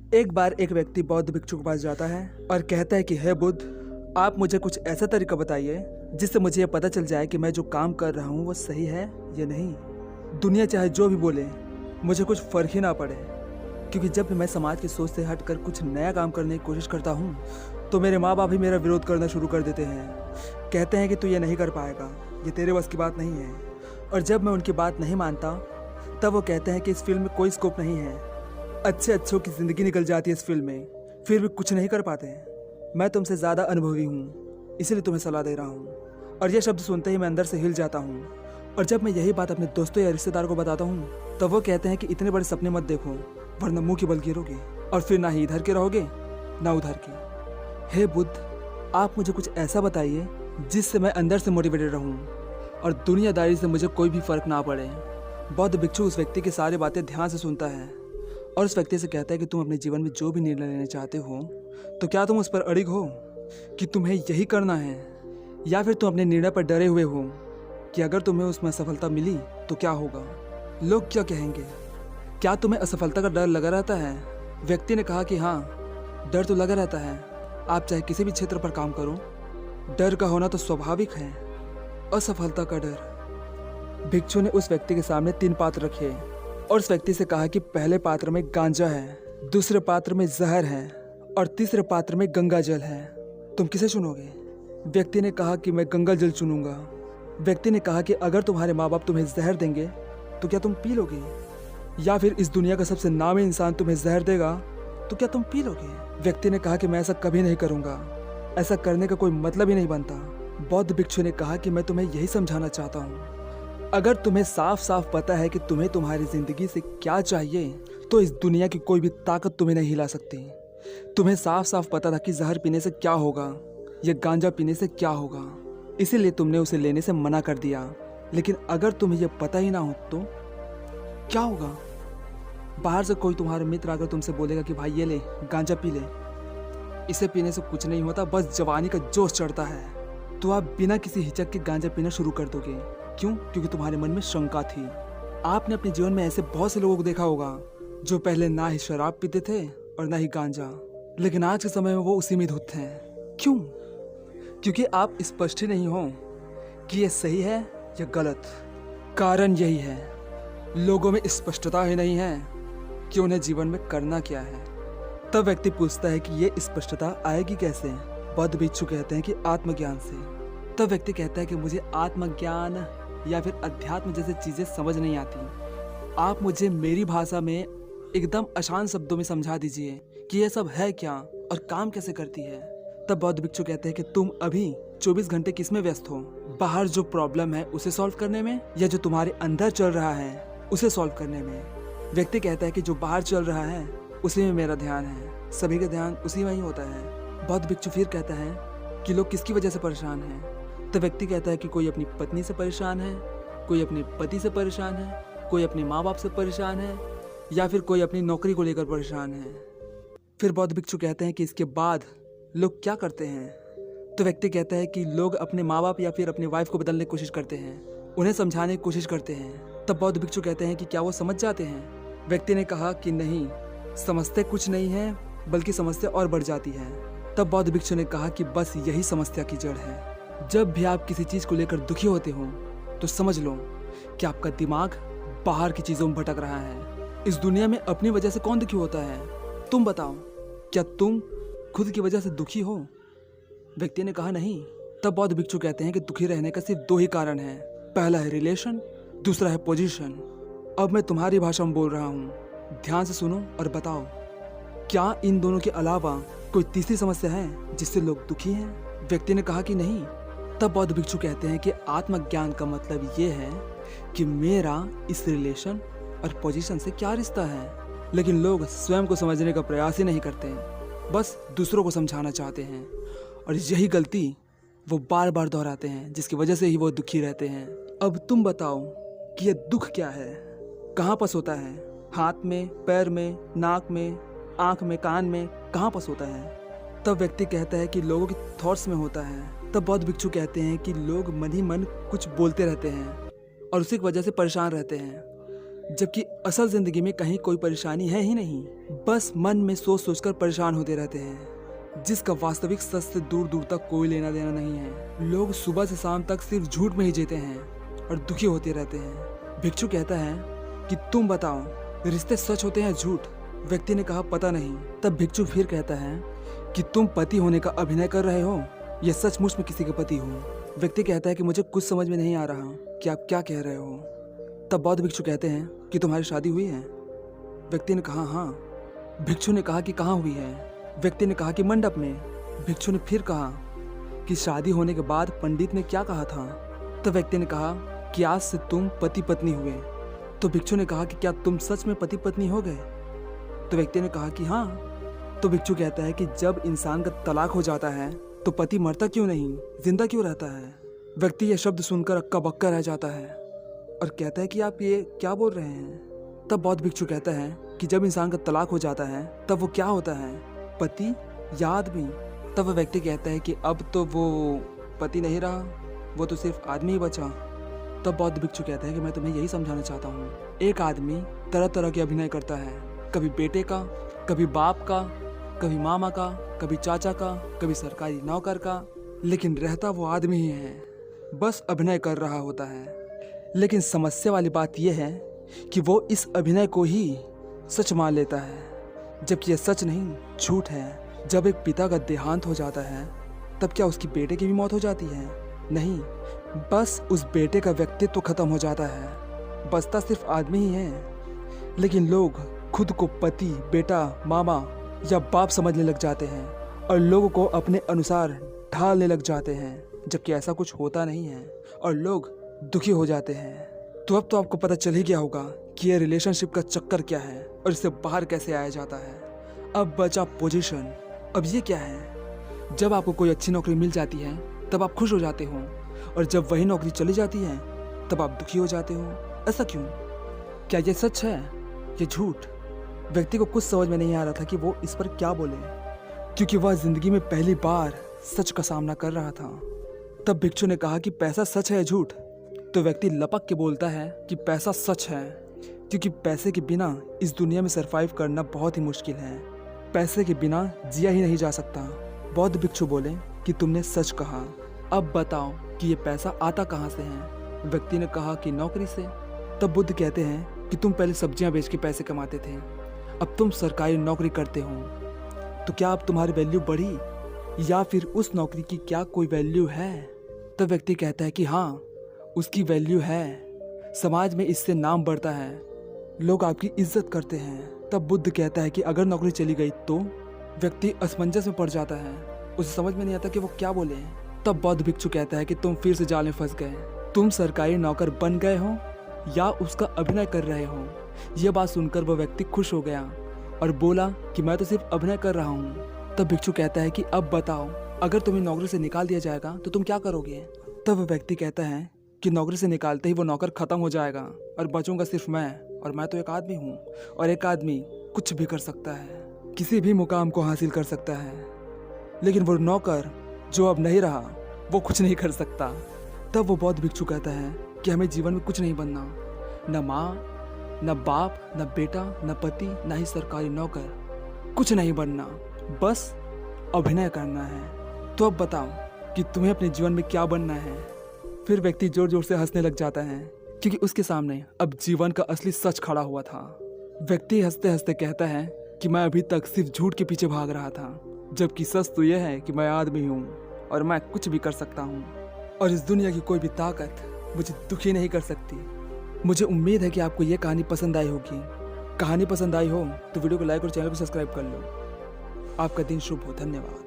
एक बार एक व्यक्ति बौद्ध भिक्षु के पास जाता है और कहता है कि हे बुद्ध, आप मुझे कुछ ऐसा तरीका बताइए जिससे मुझे यह पता चल जाए कि मैं जो काम कर रहा हूँ वो सही है या नहीं। दुनिया चाहे जो भी बोले, मुझे कुछ फर्क ही ना पड़े, क्योंकि जब भी मैं समाज की सोच से हटकर कुछ नया काम करने की कोशिश करता हूँ तो मेरे माँ बाप ही मेरा विरोध करना शुरू कर देते हैं। कहते हैं कि तू ये नहीं कर पाएगा, ये तेरे बस की बात नहीं है। और जब मैं उनकी बात नहीं मानता तब वो कहते हैं कि इस फिल्म में कोई स्कोप नहीं है, अच्छे अच्छों की ज़िंदगी निकल जाती है इस फिल्म में, फिर भी कुछ नहीं कर पाते। मैं तुमसे ज़्यादा अनुभवी हूँ, इसलिए तुम्हें सलाह दे रहा हूँ। और यह शब्द सुनते ही मैं अंदर से हिल जाता हूँ। और जब मैं यही बात अपने दोस्तों या रिश्तेदार को बताता हूँ तब वो कहते हैं कि इतने बड़े सपने मत देखो, वरना मुंह की बल गिरोगे और फिर ना ही इधर के रहोगे ना उधर के। हे बुद्ध, आप मुझे कुछ ऐसा बताइए जिससे मैं अंदर से मोटिवेटेड रहूँ और दुनियादारी से मुझे कोई भी फर्क ना पड़े। बौद्ध भिक्षु उस व्यक्ति की सारी बातें ध्यान से सुनता है और उस व्यक्ति से कहता है कि तुम अपने जीवन में जो भी निर्णय लेना चाहते हो तो क्या तुम उस पर अड़िग हो कि तुम्हें यही करना है, या फिर तुम अपने निर्णय पर डरे हुए हो कि अगर तुम्हें उसमें सफलता मिली तो क्या होगा, लोग क्या कहेंगे। क्या तुम्हें असफलता का डर लगा रहता है? व्यक्ति ने कहा कि हाँ, डर तो लगा रहता है। आप चाहे किसी भी क्षेत्र पर काम करो, डर का होना तो स्वाभाविक है। असफलता का डर। भिक्षु ने उस व्यक्ति के सामने 3 पात्र रखे और उस व्यक्ति से कहा कि पहले पात्र में गांजा है, दूसरे पात्र में जहर है और तीसरे पात्र में गंगा जल है। तुम किसे चुनोगे? व्यक्ति ने कहा कि मैं गंगा जल चुनूंगा। व्यक्ति ने कहा कि अगर तुम्हारे माँ बाप तुम्हें जहर देंगे तो क्या तुम पी लोगे, या फिर इस दुनिया का सबसे नामी इंसान तुम्हें जहर देगा तो क्या तुम पी लोगे? व्यक्ति ने कहा कि मैं ऐसा कभी नहीं करूंगा, ऐसा करने का कोई मतलब ही नहीं बनता। बौद्ध भिक्षु ने कहा कि मैं तुम्हें यही समझाना चाहता हूँ, अगर तुम्हें साफ साफ पता है कि तुम्हें तुम्हारी जिंदगी से क्या चाहिए तो इस दुनिया की कोई भी ताकत तुम्हें नहीं हिला सकती। तुम्हें साफ साफ पता था कि जहर पीने से क्या होगा या गांजा पीने से क्या होगा, इसीलिए तुमने उसे लेने से मना कर दिया। लेकिन अगर तुम्हें यह पता ही ना हो तो क्या होगा? बाहर से कोई तुम्हारा मित्र अगर तुमसे बोलेगा कि भाई ये ले, गांजा पी ले, इसे पीने से कुछ नहीं होता, बस जवानी का जोश चढ़ता है, तो आप बिना किसी हिचक के गांजा पीना शुरू कर दोगे। क्यों? क्योंकि तुम्हारे मन में शंका थी। आपने अपने जीवन में ऐसे बहुत से लोगों को देखा होगा जो पहले ना ही शराब पीते थे और ना ही गांजा, लेकिन आज के समय में वो उसी में धुत हैं। क्यों? क्योंकि आप स्पष्ट ही नहीं हो कि ये सही है या गलत। कारण यही है, लोगों में स्पष्टता ही नहीं है कि उन्हें जीवन में करना क्या है। तब व्यक्ति पूछता है कि ये स्पष्टता आएगी कैसे? बौद्ध भिक्षु कहते हैं कि आत्मज्ञान से। तब व्यक्ति कहता है कि मुझे आत्मज्ञान या फिर अध्यात्म जैसे चीजें समझ नहीं आती, आप मुझे मेरी भाषा में एकदम आसान शब्दों में समझा दीजिए कि यह सब है क्या और काम कैसे करती है। तब बौद्ध भिक्षु कहते हैं कि तुम अभी 24 घंटे किस में व्यस्त हो? बाहर जो प्रॉब्लम है उसे सॉल्व करने में, या जो तुम्हारे अंदर चल रहा है उसे सॉल्व करने में? व्यक्ति कहता है कि जो बाहर चल रहा है उसी में मेरा ध्यान है, सभी का ध्यान उसी में ही होता है। बौद्ध भिक्षु फिर कहता है कि लोग किसकी वजह से परेशान हैं? तो व्यक्ति कहता है कि कोई अपनी पत्नी से परेशान है, कोई अपने पति से परेशान है, कोई अपने माँ बाप से परेशान है, या फिर कोई अपनी नौकरी को लेकर परेशान है। फिर बौद्ध भिक्षु कहते हैं कि इसके बाद लोग क्या करते हैं? तो व्यक्ति कहता है कि लोग अपने माँ बाप या फिर अपनी वाइफ को बदलने की कोशिश करते हैं, उन्हें समझाने की कोशिश करते हैं। तब बौद्ध भिक्षु कहते हैं कि क्या वो समझ जाते हैं? व्यक्ति ने कहा कि नहीं, समझते कुछ नहीं है, बल्कि समस्या और बढ़ जाती है। तब बौद्ध भिक्षु ने कहा कि बस यही समस्या की जड़ है। जब भी आप किसी चीज को लेकर दुखी होते हो तो समझ लो कि आपका दिमाग बाहर की चीजों में भटक रहा है। इस दुनिया में अपनी वजह से कौन दुखी होता है? तुम बताओ, क्या तुम खुद की वजह से दुखी हो? व्यक्ति ने कहा नहीं। तब बौद्ध भिक्षु कहते हैं कि दुखी रहने का सिर्फ 2 ही कारण है, पहला है रिलेशन, दूसरा है पोजीशन। अब मैं तुम्हारी भाषा में बोल रहा हूँ, ध्यान से सुनो और बताओ, क्या इन दोनों के अलावा कोई तीसरी समस्या है जिससे लोग दुखी हैं? व्यक्ति ने कहा कि नहीं। तब बौद्ध भिक्षु कहते हैं कि आत्मज्ञान का मतलब ये है कि मेरा इस रिलेशन और पोजीशन से क्या रिश्ता है। लेकिन लोग स्वयं को समझने का प्रयास ही नहीं करते, बस दूसरों को समझाना चाहते हैं, और यही गलती वो बार बार दोहराते हैं, जिसकी वजह से ही वो दुखी रहते हैं। अब तुम बताओ कि ये दुख क्या है, कहाँ पस होता है? हाथ में, पैर में, नाक में, आँख में, कान में, कहाँ पस होता है? तब व्यक्ति कहता है कि लोगों की थॉट्स में होता है। तब बौद्ध भिक्षु कहते हैं कि लोग मन ही मन कुछ बोलते रहते हैं और उसी की वजह से परेशान रहते हैं। जबकि असल जिंदगी में कहीं कोई परेशानी है ही नहीं। बस मन में सोच सोचकर परेशान होते रहते हैं, जिसका वास्तविक सच से दूर दूर तक कोई लेना देना नहीं है। लोग सुबह से शाम तक सिर्फ झूठ में ही जीते हैं और दुखी होते रहते हैं। भिक्षु कहता है कि तुम बताओ, रिश्ते सच होते हैं झूठ? व्यक्ति ने कहा पता नहीं। तब भिक्षु फिर कहता है कि तुम पति होने का अभिनय कर रहे हो या सचमुच में किसी के पति हो? व्यक्ति कहता है कि मुझे कुछ समझ में नहीं आ रहा कि आप क्या कह रहे हो। तब बौद्ध भिक्षु कहते हैं कि तुम्हारी शादी हुई है? व्यक्ति ने कहा हाँ। भिक्षु ने कहा कि कहाँ हुई है? व्यक्ति ने कहा कि मंडप में। भिक्षु ने फिर कहा कि शादी होने के बाद पंडित ने क्या कहा था? तब व्यक्ति ने कहा कि आज से तुम पति पत्नी हुए। तो भिक्षु ने कहा कि क्या तुम सच में पति पत्नी हो गए? तो व्यक्ति ने कहा कि हाँ। तो भिक्षु कहता है कि जब इंसान का तलाक हो जाता है तो पति मरता क्यों नहीं, जिंदा क्यों रहता है? व्यक्ति यह शब्द सुनकर अक्का बक्का रह जाता है और कहता है कि आप ये क्या बोल रहे हैं? तब बौद्ध भिक्षु कहता है कि जब इंसान का तलाक हो जाता है तब वो क्या होता है, पति या आदमी? तब वह व्यक्ति कहता है कि अब तो वो पति नहीं रहा, वो तो सिर्फ आदमी ही बचा। तब बौद्ध भिक्षु कहता है कि मैं तुम्हें यही समझाना चाहता हूँ, एक आदमी तरह तरह के अभिनय करता है, कभी बेटे का, कभी बाप का, कभी मामा का, कभी चाचा का, कभी सरकारी नौकर का, लेकिन रहता वो आदमी ही है, बस अभिनय कर रहा होता है। लेकिन समस्या वाली बात यह है कि वो इस अभिनय को ही सच मान लेता है, जबकि यह सच नहीं, झूठ है। जब एक पिता का देहांत हो जाता है तब क्या उसकी बेटे की भी मौत हो जाती है? नहीं, बस उस बेटे का व्यक्तित्व खत्म हो जाता है, बचता सिर्फ आदमी ही है। लेकिन लोग खुद को पति, बेटा, मामा या बाप समझने लग जाते हैं और लोगों को अपने अनुसार ढालने लग जाते हैं, जबकि ऐसा कुछ होता नहीं है और लोग दुखी हो जाते हैं। तो अब तो आपको पता चल ही गया होगा कि ये रिलेशनशिप का चक्कर क्या है और इससे बाहर कैसे आया जाता है। अब बचा पोजीशन। अब ये क्या है? जब आपको कोई अच्छी नौकरी मिल जाती है तब आप खुश हो जाते हो और जब वही नौकरी चली जाती है तब आप दुखी हो जाते हो। ऐसा क्यों? क्या ये सच है या झूठ? व्यक्ति को कुछ समझ में नहीं आ रहा था कि वो इस पर क्या बोले, क्योंकि वह जिंदगी में पहली बार सच का सामना कर रहा था। तब भिक्षु ने कहा कि पैसा सच है या झूठ? तो व्यक्ति लपक के बोलता है कि पैसा सच है, क्योंकि पैसे के बिना इस दुनिया में सरवाइव करना बहुत ही मुश्किल है, पैसे के बिना जिया ही नहीं जा सकता। बौद्ध भिक्षु बोले कि तुमने सच कहा, अब बताओ कि ये पैसा आता कहाँ से है? व्यक्ति ने कहा कि नौकरी से। तब बुद्ध कहते हैं कि तुम पहले सब्जियां बेच के पैसे कमाते थे, अब तुम सरकारी नौकरी करते हो, तो क्या अब तुम्हारी वैल्यू बढ़ी या फिर उस नौकरी की क्या कोई वैल्यू है? तब व्यक्ति कहता है कि हाँ, उसकी वैल्यू है, समाज में इससे नाम बढ़ता है, लोग आपकी इज्जत करते हैं। तब बुद्ध कहता है कि अगर नौकरी चली गई तो? व्यक्ति असमंजस में पड़ जाता है, उसे समझ में नहीं आता कि वो क्या बोले। तब बौद्ध भिक्षु कहता है कि तुम फिर से जाल में फंस गए, तुम सरकारी नौकर बन गए हो या उसका अभिनय कर रहे हो। यह बात सुनकर वह व्यक्ति खुश हो गया और बोला कि मैं तो सिर्फ अभिनय कर रहा हूँ। तब भिक्षु कहता है कि अब बताओ, अगर तुम्हें नौकरी से निकाल दिया जाएगा तो तुम क्या करोगे? तब वह व्यक्ति कहता है कि नौकरी से निकालते ही वो नौकर खत्म हो जाएगा और बचूंगा सिर्फ मैं, और मैं तो एक आदमी हूँ और एक आदमी कुछ भी कर सकता है, किसी भी मुकाम को हासिल कर सकता है, लेकिन वो नौकर जो अब नहीं रहा वो कुछ नहीं कर सकता। तब वो बौद्ध भिक्षु कहता है कि हमें जीवन में कुछ नहीं बनना, न माँ, न बाप, न बेटा, न पति, न ही सरकारी नौकर, कुछ नहीं बनना, बस अभिनय करना है। तो अब बताओ कि तुम्हें अपने जीवन में क्या बनना है? फिर व्यक्ति जोर जोर से हंसने लग जाता है, क्योंकि उसके सामने अब जीवन का असली सच खड़ा हुआ था। व्यक्ति हंसते हंसते कहता है कि मैं अभी तक सिर्फ झूठ के पीछे भाग रहा था, जबकि सच तो यह है कि मैं आदमी हूँ और मैं कुछ भी कर सकता हूँ और इस दुनिया की कोई भी ताकत मुझे दुखी नहीं कर सकती। मुझे उम्मीद है कि आपको ये कहानी पसंद आई होगी। कहानी पसंद आई हो तो वीडियो को लाइक और चैनल को सब्सक्राइब कर लो। आपका दिन शुभ हो। धन्यवाद।